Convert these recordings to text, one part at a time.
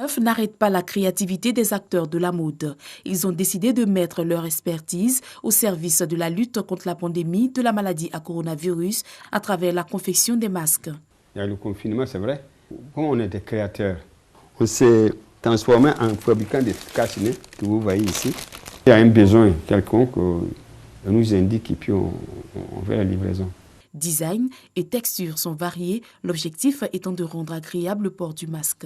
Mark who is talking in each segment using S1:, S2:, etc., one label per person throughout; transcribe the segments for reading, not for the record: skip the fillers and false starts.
S1: COVID-19 n'arrête pas la créativité des acteurs de la mode. Ils ont décidé de mettre leur expertise au service de la lutte contre la pandémie de la maladie à coronavirus à travers la confection des masques.
S2: Il y a le confinement, c'est vrai. Comme on est des créateurs, on s'est transformé en fabricant des cache-nez que vous voyez ici. Il y a un besoin quelconque, on nous indique et puis on fait la livraison.
S1: Design et texture sont variés, l'objectif étant de rendre agréable le port du masque.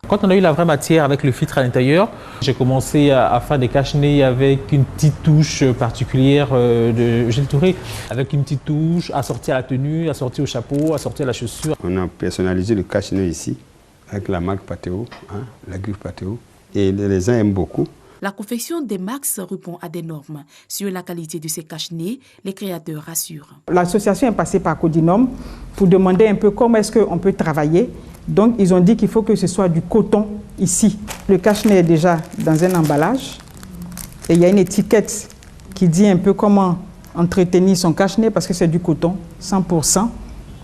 S3: Quand on a eu la vraie matière avec le filtre à l'intérieur, j'ai commencé à faire des cache-nez avec une petite touche particulière de Gilles Touré, avec une petite touche assortie à la tenue, assortie au chapeau, assortie à la chaussure.
S2: On a personnalisé le cache-nez ici avec la marque Pateo, la griffe Pateo, et les gens aiment beaucoup.
S1: La confection des masques répond à des normes. Sur la qualité de ces cache-nez, les créateurs rassurent.
S4: L'association est passée par Codinum pour demander un peu comment est-ce qu'on peut travailler. Donc, ils ont dit qu'il faut que ce soit du coton ici. Le cache-nez est déjà dans un emballage et il y a une étiquette qui dit un peu comment entretenir son cache-nez parce que c'est du coton, 100%,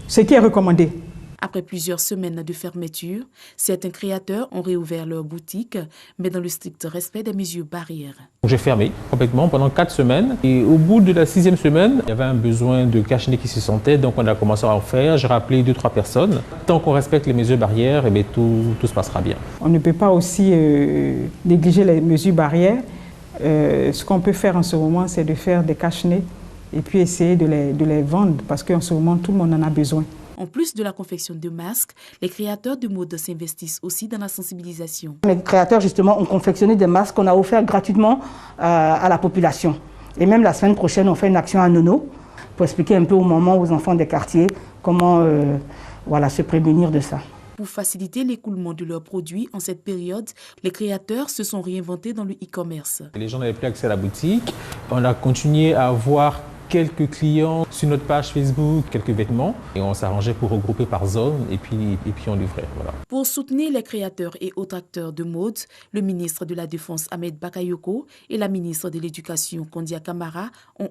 S4: ce qui est recommandé.
S1: Après plusieurs semaines de fermeture, certains créateurs ont réouvert leur boutique, mais dans le strict respect des mesures barrières.
S3: J'ai fermé complètement pendant 4 semaines et au bout de la 6e semaine, il y avait un besoin de cache-nez qui se sentait, donc on a commencé à en faire. J'ai rappelé 2-3 personnes. Tant qu'on respecte les mesures barrières, eh bien, tout se passera bien.
S4: On ne peut pas aussi négliger les mesures barrières. Ce qu'on peut faire en ce moment, c'est de faire des cache-nez et puis essayer de les vendre parce qu'en ce moment, tout le monde en a besoin.
S1: En plus de la confection de masques, les créateurs de mode s'investissent aussi dans la sensibilisation.
S5: Les créateurs, justement, ont confectionné des masques qu'on a offerts gratuitement à la population. Et même la semaine prochaine, on fait une action à Nono pour expliquer un peu au moment aux enfants des quartiers comment se prémunir de ça.
S1: Pour faciliter l'écoulement de leurs produits en cette période, les créateurs se sont réinventés dans le e-commerce.
S3: Les gens n'avaient plus accès à la boutique. On a continué à avoir quelques clients sur notre page Facebook, quelques vêtements, et on s'arrangeait pour regrouper par zone et puis on livrait. Voilà.
S1: Pour soutenir les créateurs et autres acteurs de mode, le ministre de la Défense Ahmed Bakayoko et la ministre de l'Éducation Kondia Kamara ont